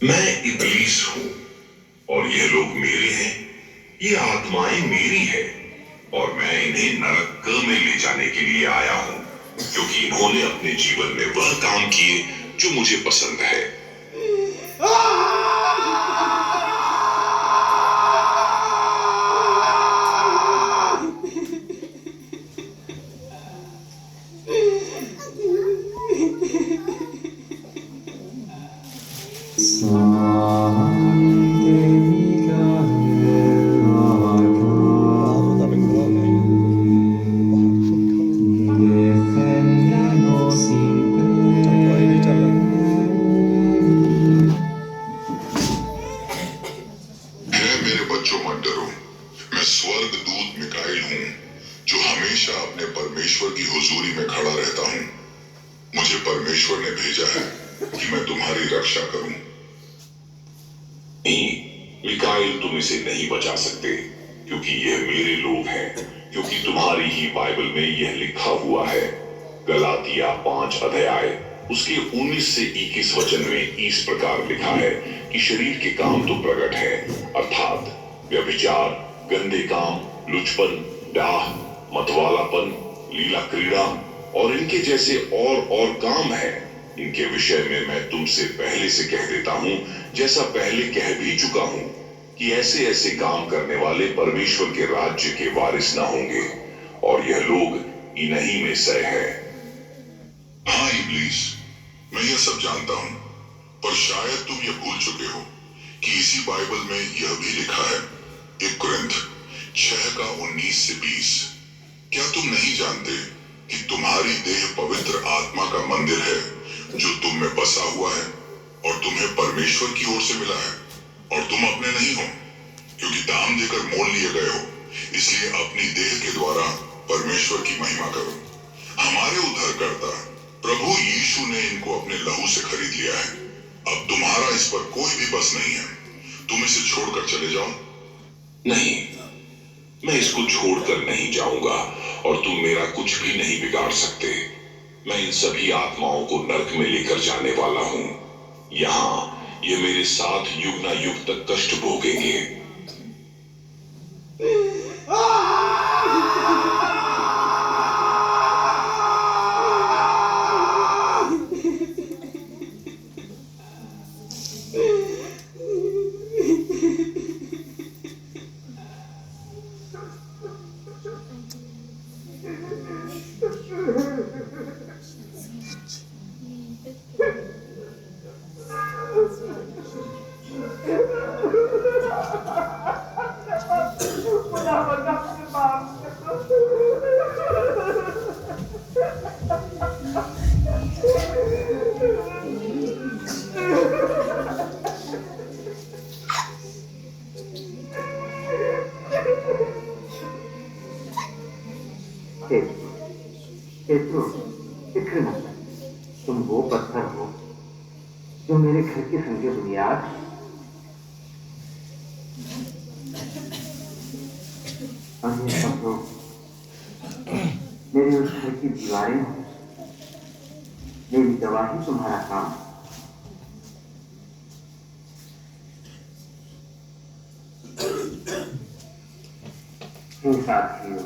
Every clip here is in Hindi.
मैं इब्लीस हूं और ये लोग मेरे हैं। ये आत्माएं मेरी है और मैं इन्हें नरक में ले जाने के लिए आया हूं, क्योंकि इन्होंने अपने जीवन में वह काम किए जो मुझे पसंद है। मेरे बच्चों मत डरो, मैं स्वर्ग दूत मिकाइल हूँ, जो हमेशा अपने परमेश्वर की हुजूरी में खड़ा रहता हूँ। मुझे परमेश्वर ने भेजा है कि मैं तुम्हारी रक्षा करूं। नहीं, मिकाइल तुम इसे नहीं बचा सकते, क्योंकि यह मेरे लोग हैं, क्योंकि तुम्हारी ही बाइबल में यह लिखा हुआ है। गलातिया 5 अध्याय उसके 19 से 21 वचन में इस प्रकार लिखा है कि शरीर के काम तो प्रकट है, अर्थात व्यभिचार, गंदे काम, लुचपन, डाह, मतवालापन, लीला क्रीड़ा और इनके जैसे और काम है। इनके विषय में मैं तुमसे पहले से कह देता हूं, जैसा पहले कह भी चुका हूं, कि ऐसे ऐसे काम करने वाले परमेश्वर के राज्य के वारिस ना होंगे, और यह लोग इन्हीं में से है। हाँ इब्लीस, मैं यह सब जानता हूं, पर शायद तुम यह भूल चुके हो कि इसी बाइबल में यह भी लिखा है, 1 कुरिन्थ 6:19 से 20। क्या तुम नहीं जानते कि तुम्हारी देह पवित्र आत्मा का मंदिर है, जो तुम में बसा हुआ है और तुम्हें परमेश्वर की ओर से मिला है, और तुम अपने नहीं हो, क्योंकि दाम देकर मोल लिए गए हो। इसलिए अपनी देह के द्वारा परमेश्वर की महिमा करो। हमारे उद्धारकर्ता प्रभु यीशु ने इनको अपने लहू से खरीद लिया है। अब तुम्हारा इस पर कोई भी बस नहीं है। तुम इसे छोड़कर चले जाओ। नहीं, मैं इसको छोड़कर नहीं जाऊंगा, और तुम मेरा कुछ भी नहीं बिगाड़ सकते। मैं इन सभी आत्माओं को नरक में लेकर जाने वाला हूं। यहाँ ये मेरे साथ युग ना युग तक कष्ट भोगेंगे। तुम वो पत्थर हो जो मेरे घर की संगे बुनियाद है। और ये सब लोग मेरे उस घर की दीवारें हो। मेरी गवाही तुम्हारा काम है। हे साथियों,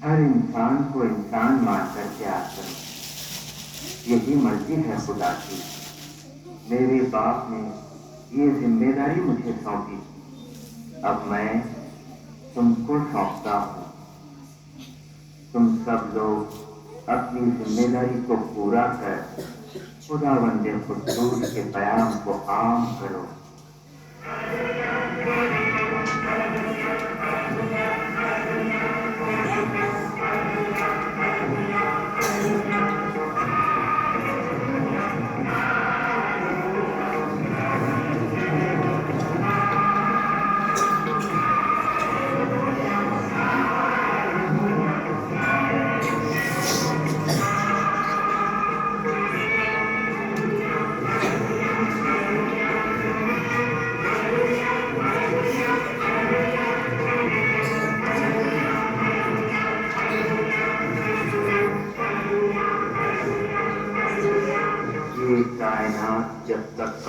हर इंसान को इंसान मानकर प्यार करो, यही मर्जी है खुदा की। मेरे बाप ने ये जिम्मेदारी मुझे सौंपी, अब मैं तुमको सौंपता हूँ। तुम सब लोग अपनी जिम्मेदारी को पूरा कर खुदावंद कुद्दूस के पैगाम को आम करो।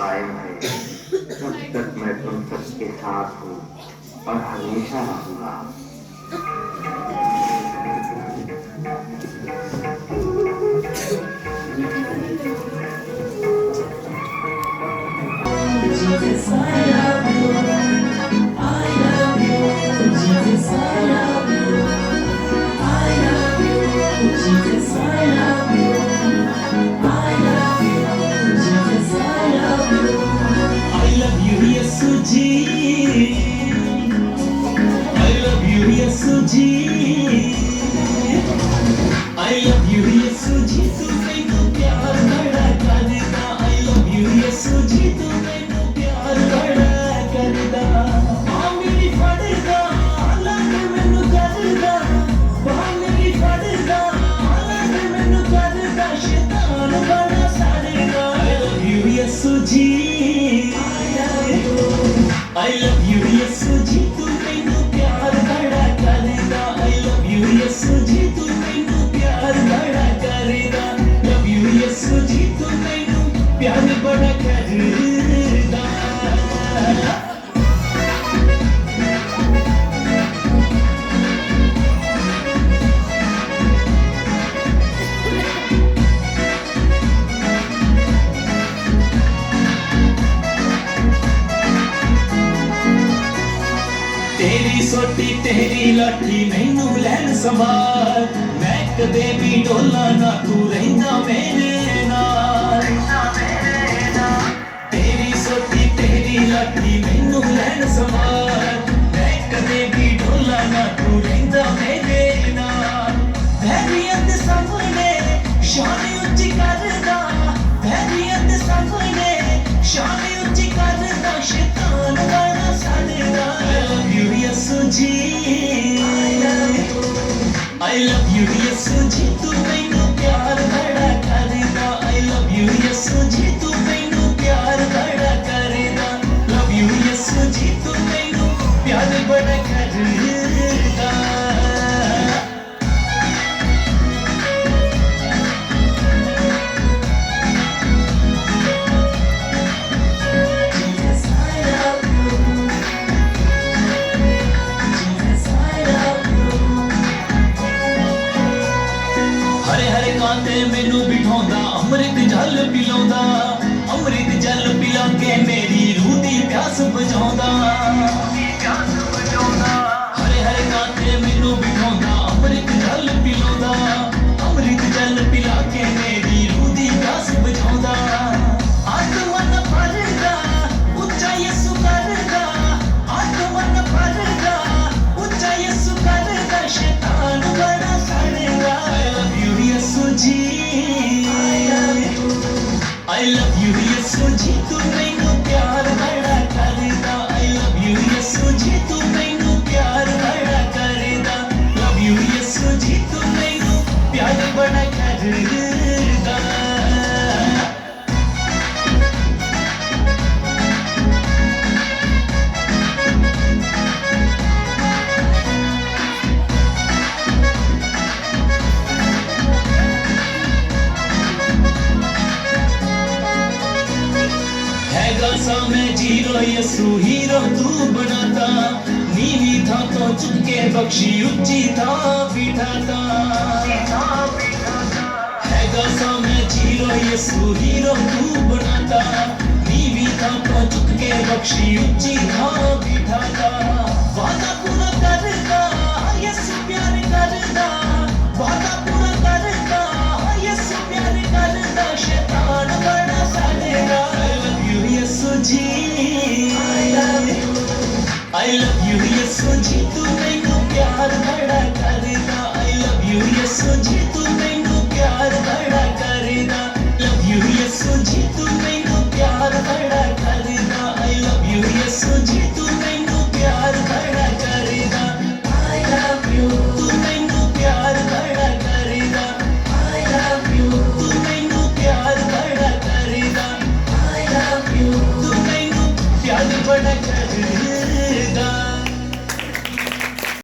कायम है, तब तक मैं तुम सबके साथ हूँ और हमेशा रहूंगा। Jesus, I love you. I love you. Jesus, I love you. I love you. Jesus, I love you. I love you. Jesus, I love you. I love you, Yesuji. I love you, Yesuji. I love you, Yesuji. तू मैनू प्यार बड़ा करदा. I love you, Yesuji. तू मैनू प्यार बड़ा करदा. बाह मेरी फड़दा, लग मैनू करदा. बाह मेरी फड़दा, लग मैनू करदा. शैतान बड़ा सड़दा. I love you, Yesuji. I love you, Yesuji. तू मैनू प्यार बड़ा करदा. I love you, Yesuji. तू मैनू प्यार बड़ा करदा. Love you, Yesuji. तू मैनू प्यार बड़ा करदा. तेरी सोटी तेरी लाठी मैनू लैन संभाल. मैं कदे भी डोला ना, तू रहिंदा मेरे नाल. तेरी सोटी तेरी लाठी मैनू लैन संभाल. मैं कदे भी डोला ना, तू रहिंदा मेरे नाल. वैरियत दे सामने शान उच्ची करदा. वैरियत दे सामने शान उच्ची करदा. शैतान बड़ा सड़दा. I love you, Yesuji. I love you, Yesuji. तू मैनू प्यार बड़ा करदा. I love you, Yesuji. तू मैनू प्यार बड़ा करदा. Love you, Yesuji. तू मैनू प्यार बड़ा करदा. Jesus, I love you. Jesus, I love you. Hare Hare कांटे मैनू बिठाउंदा. अमृत जल पिलाउंदा. अमृत जल पिला के मेरी रूह दी प्यास बुझाउंदा. हरे हरे कांटे मैनू बिठाउंदा. अमृत जल पिलाउंदा. अमृत जल पिला के मेरी रूह दी प्यास बुझाउंदा. आत्मन भरदा, उच्चा यसु करदा. आत्मन भरदा, उच्चा यसु करदा. शैतान बड़ा सड़दा. I love you, Yesuji. I love you, Yesuji. तू मैनू प्यार बड़ा करदा. I love you, Yesuji. तू मैनू प्यार बड़ा करदा. Love you, Yesuji. तू मैनू प्यार बड़ा करदा. हैगा सा मैं जीरो यसू हीरो तू बनाता. नीवी था तो चुप के बख्शी ऊंची था बिठाता. हैगा सा मैं जीरो यसू हीरो तू बनाता. नीवी था तो चुप के बख्शी ऊंची था बिठाता. वादा पूरा करदा, यसू प्यार करदा. वादा पूरा करदा, यसू प्यार करदा. शैतान बड़ा सड़दा. I love you, Yesuji. I love you, Yesuji. तू मैनू प्यार बड़ा करदा. I love you, Yesuji. तू मैनू प्यार बड़ा करदा. Love you, Yesuji. तू मैनू प्यार बड़ा करदा. I love you, Yesuji. तू मैनू प्यार बड़ा करदा. I love you. तू मैनू प्यार बड़ा करदा. I love you. तू मैनू प्यार बड़ा करदा. I love you. तू मैनू प्यार बड़ा करदा.